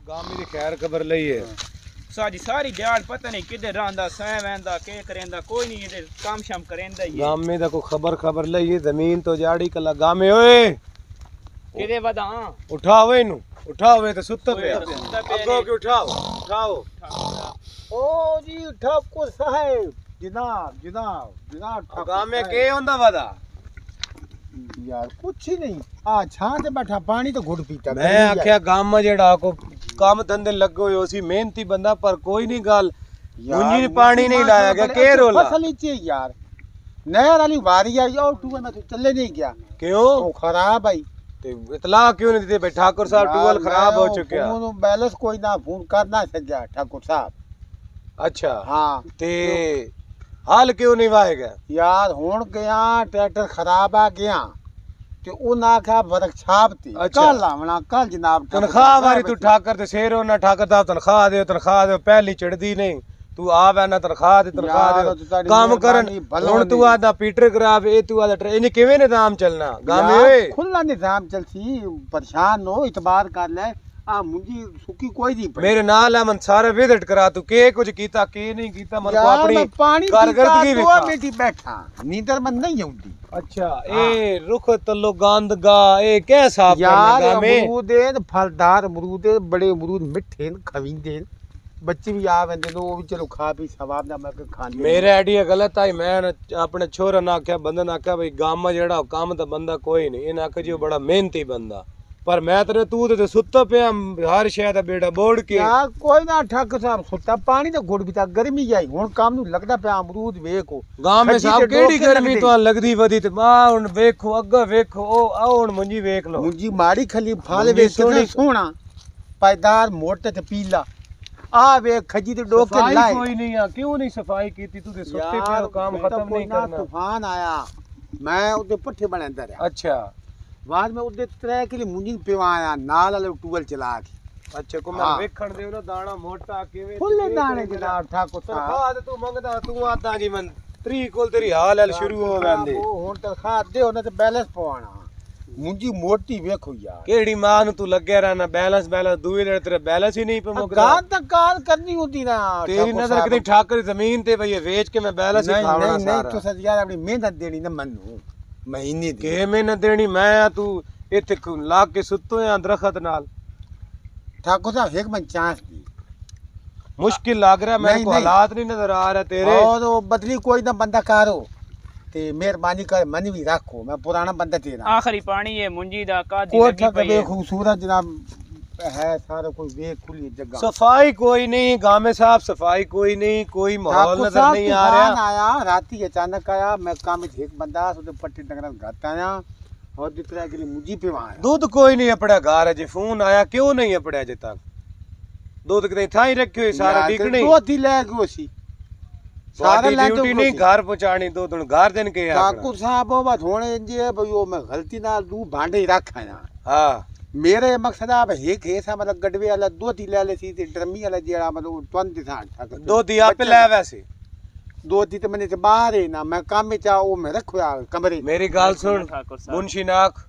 गामी दी खैर खबर लईए साजी सारी दिहाड़ पता नहीं किधर रहंदा सै वैंदा के करेंदा कोई नहीं इधर काम शाम करेंदा ही गामे दा को खबर लईए जमीन तो जाड़ी कला गामे ओए किदे वदा उठाओ इनु उठाओ ते सुत्ता पे अगो के उठाओ ओ जी ठाकुर साहब जनाब गामे के होंदा वदा यार कुछ ही नहीं आ छां ते बैठा पानी तो घुट पीता मैं आख्या गाम में जेड़ा को काम धंधे लगो हो सी मेहनती बंदा पर कोई नहीं गाल मुंजी ने पानी नहीं लाया गया के रोला फसल ही चाहिए यार नहर वाली वारी आई और टूबल में तो चले नहीं गया क्यों वो खराब आई ते इतला क्यों नहीं देते भाई ठाकुर साहब टूबल खराब हो चुका है बैलेंस कोई ना फोन कर ना सकिया ठाकुर साहब अच्छा हां ते हाल क्यों नहीं वाएगा यार हुन गया ट्रैक्टर खराब आ गया ते ओ ना का वर्क छाप थी कल आवना कल जनाब तनख्वाह वारी तू ठाकर ते शेरो ना ठाकर दा तनख्वाह दे पहली चढ़दी नहीं तू आवे ना तनख्वाह दे काम करन हुन तू आदा पीटर खराब ए तू आदा इने किवें निजाम चलना गामे ओए खुला निजाम चलसी परेशान हो इतबार कर ले आ मुंजी सुकी कोई नहीं मेरे नाल है मन सारे विजिट करा तू के कुछ कीता के नहीं कीता मन को अपनी कारकर्दगी विखा बेटी बैठा नींदर मन नहीं आउंदी अच्छा ए रुख तलो गंदगा ए के साफ करना गामे अमरूद फलदार अमरूद बड़े अमरूद मिठे खवींदे बच्चे भी आ वेंदे वो भी चलो खा पी सवाब ना मैं खाने मेरे आइडिया गलत आई मैं अपने छोरा ना आख्या बंदा ना आख्या भाई गाम में जेड़ा काम दा बंदा कोई नहीं इन आख जी बड़ा मेहनती बंदा पर मैं तेरे तू ते सुत्ता पे हर शय दा बेड़ा बोड़ के यार कोई ना ठाकुर साहब सुत्ता पानी तो घुट बीता गर्मी आई हुन काम नु लगदा पे अमरूद वेखो गांव में साहब केड़ी गर्मी तो लगदी वदी ते मां हुन वेखो अग्गा वेखो ओ आओ हुन मुंजी वेख लो मुंजी माड़ी खली फाले वे सोना पायदार मोटे ते पीला आ वे खजी ते डोके लाए कोई नहीं आ क्यों नहीं सफाई कीती तू ते सुत्ते पे काम खत्म नहीं करना तूफान आया मैं उदे पट्ठे बनांदा रहा अच्छा बाद में उदे त्रै किलो मुंजी पिवाया नाल वाले टूबल चला के अच्छा को मैं वेखण दे ना दाना मोटा केवे फुल्ले दाने जनाब ठाकुर साहब तनख्वाह तू मंगदा तू आता जी मन 3 कोल तेरी हाल हाल शुरू हो वेंदे ओ हुन तनख्वाह दे ओने ते बैलेंस पवाना मुंजी मोटी वेखो यार केड़ी मां नु तू लगे रहना बैलेंस दूई ले तेरे बैलेंस ही नहीं पे मुकदा गाल तक काल करनी होती ना तेरी नजर कितनी ठाकर जमीन ते भई बेच के मैं बैलेंस ही खावना सारा नहीं तो सच यार अपनी मेहनत देनी ना मन्नू महीने दी के मेहनत देनी मैं तू इथे लाग के सुत्तो या दरखत नाल ठाकुर साहब एक मन चांस दी मुश्किल लग रहा मेरे को हालात नहीं नजर आ रहा तेरे और वो बदली कोई ना बंदा कारो ते मेहरबानी कर मन भी रखो मैं पुराना बंदा तेरा आखिरी पानी है मुंजी दा कादी लगी पई है खूबसूरत जनाब है सारा कोई वे खुली जगह सफाई कोई नहीं गांव में साहब सफाई कोई नहीं कोई माहौल नजर नहीं आ रहा आया राती अचानक आया मैं काम में एक बंदा उसने पट्टी डंगरा घात आया और दूसरा के लिए मुझी पे वहां दूध कोई नहीं अपड़ा घर जे फोन आया क्यों नहीं अपड़ा अजे तक दूध किते थाई रखियो सारा बिकने दो थी ले गयो सी सारा ड्यूटी नहीं घर पहुंचानी दो दिन घर दिन के ठाकुर साहब बात होने जे भाई वो मैं गलती नाल दू भांडे रखा ना हां मेरे मकसद आ एक ऐसा मतलब गडवे वाला दो थी ले सी ते ड्रमी वाला जेड़ा मतलब तुन दिसा दो दी आप ले वैसे दो थी तो मैंने से बाहर है ना मैं काम में चाह वो मैं रखो यार कमरे मेरी गाल सुन मुंशी नाक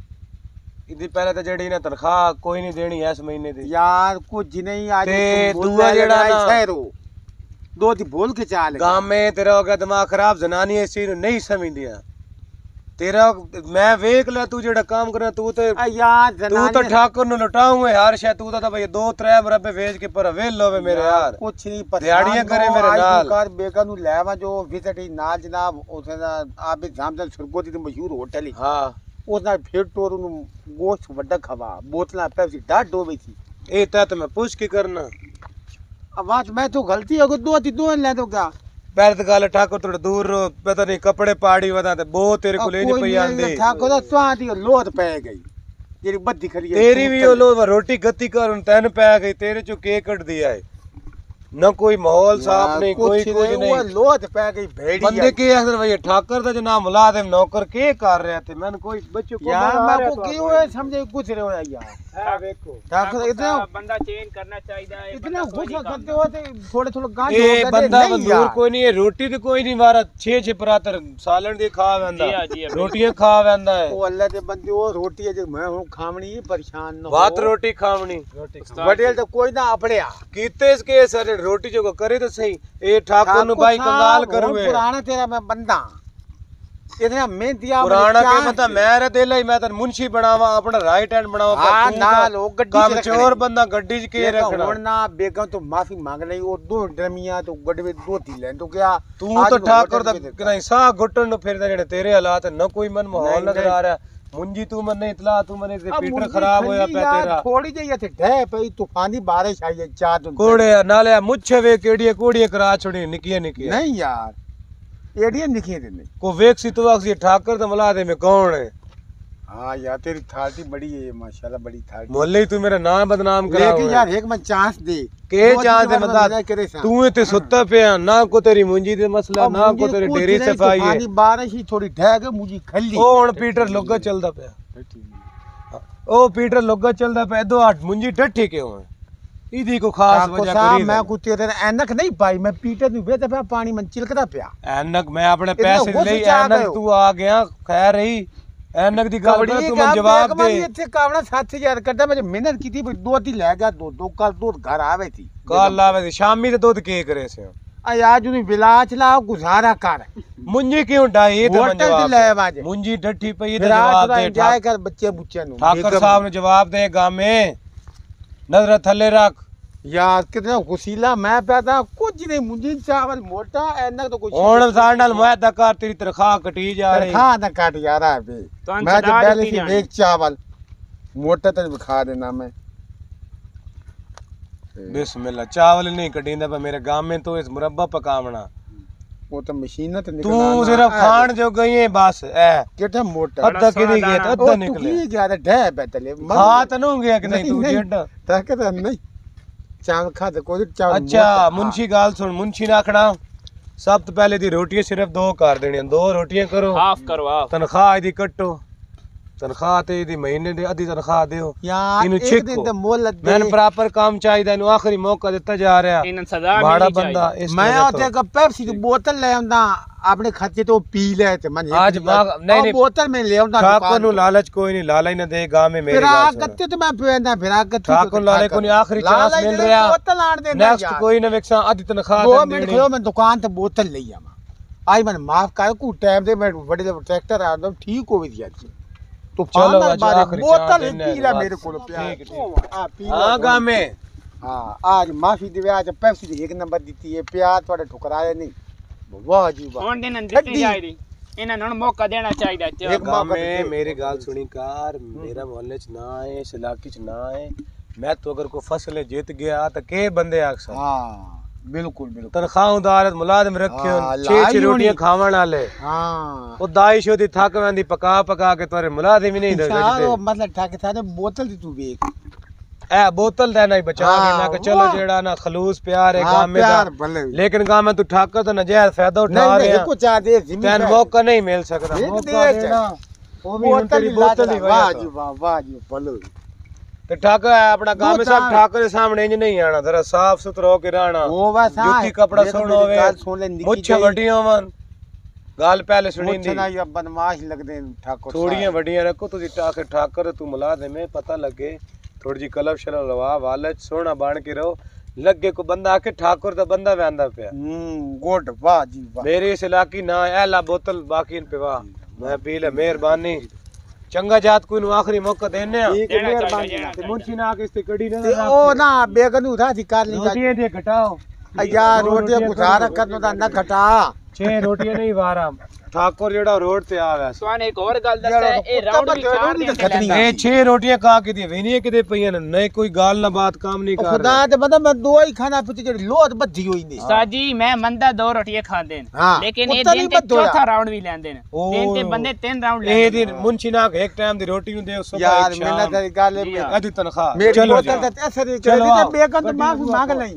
इदी पहले तो जेड़ी ना तनख्वाह कोई नहीं देनी है इस महीने दी यार कुछ नहीं आज ते दुआ जेड़ा ना शहरो दो दी बोल के चाल गांव में तेरा हो गया दिमाग खराब जनानी इस चीज नहीं समझदियां तेरा मैं वेख ले तू जेड़ा काम करना तू तो यार तू तो ठाकुर नु लटाऊं है यार शायद तू तो भाई 2-3 मरबे वेच के पर वेल होवे मेरे यार कुछ नहीं पर दिहाड़ियां करे मेरे नाल कार बेका नु लेवा जो विजिट नाल जनाब उसे आप भी जामदल सुरगोती ते मशहूर होटल है हां उस नाल फिर टोर नु गोश्त वड्डा खवा बोतला पेप्सी डाट डोवे थी ए ता मैं पूछ के करना अब मैं तो गलती हो गई दो ले दो क्या पैर गल ठाकुर थोड़ा दूर पता नहीं कपड़े पाड़ी वदा ते बो तेरे को ले नहीं पई आंदी ठाकुर तो आंदी लोद पै गई जेरी बद्दी खरी तेरी भी ओ लो रोटी गत्ती कर तन पै गई तेरे चो के कट दिया है न कोई माहौल साफ नहीं, कोई कुछ नहीं। लोथ पै गई भेड़ी बंदे के अक्सर भाई ठाकर दा जनाब मुलाजिम नौकर के कर रहे थे, मैंने कोई बच्चों को यार मैं को क्यों है समझे कुछ रहे हो यार। देखो ठाकर इतना बंदा चेंज करना चाहिए, इतना गुस्सा करते हो तो थोड़े थोड़े गांठ ए बंदा मंदूर कोई नहीं है, रोटी तो कोई नहीं मारा 6 परातर सालन दी खा वेंदा, रोटियां खा वेंदा है। ओ अल्लाह दे बंदे ओ रोटी है जो मैं हूं खावणी परेशान न हो बात रोटी खावणी बडेल तो कोई ना अपड़या कीते इसके सारे रोटी जो करे तो सही। ए ठाकुर नु भाई कंगाल करूए पुराना तेरा मैं बंदा इतना मेहनतिया पुराना के मतलब मैं रे दे लई मैं त मुंशी बनावा अपना राइट हैंड बनावा हां ना लोग गड्डी काम चोर बंदा गड्डी के रखना हुन ना बेगम तो माफी मांग लई और दो ड्रमिया तो गडवे दो थी ले तो क्या तू तो ठाकुर दा नहीं सा गुटन नु फिरदा जेड़े तेरे हालात न कोई मन माहौल नजर आ रहा मुंजी तू मन नहीं इतला तू मने से पीटर खराब होया पे तेरा थोड़ी जई थे ढे पई तूफानी बारिश आई है चार दिन कोड़े नाले मुच्छे वे केड़िए कोड़िए करा छोड़ी निकिए निकिए नहीं यार एडिया निकिए देने को वेक्सी तो वाक्सी ठाकर तो मला दे में कौन है। हां यार तेरी थाली बड़ी है माशाल्लाह बड़ी थाली मोहल्ले तू मेरा नाम बदनाम करा लेकिन यार एक मन चांस दे के चांस दे मतलब तू इते सुत्ता पे ना को तेरी मुंजी दे मसला ना को तेरी डेरी सफाई है पानी बारिश ही थोड़ी ढह के मुझी खल्ली ओ हुन पीटर लुगा चलदा पे ओ पीटर लुगा चलदा पे दो आठ मुंजी डठी क्यों है इदी को खास वजह करी मैं को तेरे ऐनक नहीं पाई मैं पीटर नु बेते पे पानी मन चिलकदा पिया ऐनक मैं अपने पैसे ले ऐनक तू आ गया खैर रही ऐनक दी गल पे तू मन जवाब दे इथे कावना 7000 करदा मैं मेहनत कीती दो दी ले गया दो कल दूध घर आवे थी कल आवे थी शामी ते दूध के करे से आज नु विलाज लाओ गुजारा कर मुंजी क्यों डाई ये तो मन जवाब ले बाजे मुंजी डठी पे ये जवाब दे जाए कर बच्चे बुच्चे नु ठाकर साहब ने जवाब दे गामे नजर थले रख यार कितना गुसीला मैं पैदा कुछ नहीं मुंजी चावल मोटा ऐनक तो कुछ हुन साड नाल मुआदा कर तेरी तनख्वाह कटी जा रही तनख्वाह ना काट यार बे मैं तो पहले से बेच चावल मोटा तो खा देना मैं बिस्मिल्लाह चावल नहीं कटींदा पर मेरे गांव में तो इस मुरब्बा पकावना वो तो मशीन तो तू सिर्फ खान जो गई है बस ए केटा मोटा अद्धा किदी गया अद्धा निकले की ज्यादा ढह बैठले खा त नु गया कि नहीं तू जेड ताकत नहीं चावल खा तो कोई चावल अच्छा मुंशी गाल सुन मुंशी ना आखना सब तो पहले दी रोटियां सिर्फ दो कर देनी दो रोटियां करो हाफ करवा तनख्वाह दी कट्टो तनख्वाह ते दी महीने दी आधी तनख्वाह देओ यार इनु एक दिन तो मोल दे मैंने प्रॉपर काम चाहिदा इनु आखिरी मौका दिता जा रहा इनन सजा बड़ा बंदा इस मैं ओते का पेप्सी की बोतल ले आंदा अपने खर्चे तो पी ले ते मन आज नहीं नहीं बोतल में ले आंदा ठाकुर नु लालच कोई नहीं लाला ही ना दे गांव में मेरे फिर आगते तो मैं पेंदा फिर आगते ठाकुर लाले को नहीं आखिरी चांस मिल रहा बोतल आण दे नेक्स्ट कोई ना वेक्सा आधी तनख्वाह 2 मिनट खड़ो मैं दुकान ते बोतल ले आवा आई मन माफ कर को टाइम दे मैं बड़े ट्रैक्टर आ दो ठीक हो गई आज तो चलो बोतल पीला मेरे को प्यार हां गांव में हां आज माफी देवे आज पेप्सी दी 1 नंबर दीती है प्यार तोड़े ठुकराया नहीं वाह जी वाह हुन दिन दित्ती जाईदी इन्हां नु मौका देना चाहिदा एक गांव में मेरी गाल सुनी कार मेरा मोहल्ले च ना है इस इलाके च ना है मैं तो अगर को फसल जीत गया तो के बंदे आक्स हां बिल्कुल बिल्कुल तनख्वाहदार मुलाजिम रखे 6 रोटियां खावन वाले हां ओ दाई शोदी थक वेंदी पका पका के तोरे मुलाजिम ही नहीं दे यार मतलब ठाके साथे बोतल दी तू वेख ए बोतल देना ही बचा के मैं के चलो जेड़ा ना खलूस प्यार है गांव में दा लेकिन गांव में तू ठाकर तो नजायज फायदा उठा रहे हैं कुछ आ दे तैन मौका नहीं मिल सकता मौका देना वो भी तेरी बोतल ही वाह जी वाह जी बोलो ते ठाकर अपना गांव में सब ठाकर के सामने इंज नहीं आना जरा साफ सुथरा होके रहना वो बस जूती कपड़ा सुन होवे मुच्छे वड्डियां वन गाल पहले सुनी दी मुच्छे ना ये बदमाश लगदे ठाकुर थोड़ियां वड्डियां रखो तू ठाकर तू मुलाजिम में पता लगे थोड़ी जी कलब शलब लवा वालच सोना बाण के रहो लगे को बंदा आके ठाकुर दा बंदा वेंदा पे गुड वाह जी वाह मेरे इस इलाके ना एला बोतल बाकी पे वाह मैं पी ले मेहरबानी चंगा जात कोई नु आखिरी मौका देने ठीक है मेहरबानी ते मुंशी ना आके इसते कड़ी ना ओ ना बेगन उठा थी कर ली रोटियां दे घटाओ यार रोटियां गुजारा करनो दा न घटा 6 रोटियां नहीं वारा ठाकुर जेड़ा रोड ते आ वैसे स्वान एक और गल दस्सा ए राउंड भी चार नहीं ए 6 रोटियां का के दी वेनी के दे पईन नहीं कोई गाल ना बात काम नहीं कर खुदा ते बंदा मैं दो ही खाना पीछे जेड़ी लोद बद्धी होई नहीं साजी मैं मंदा 2 रोटियां खांदे लेकिन ए दिन ते चौथा राउंड भी लेंदे ने दिन ते बंदे 3 राउंड ले ए दिन मुंशी ना एक टाइम दी रोटी नु दे सुबह यार मैंने तेरी गल आधी तनख्वाह चलो बोतल ते ऐसे बेगन तो मांग लई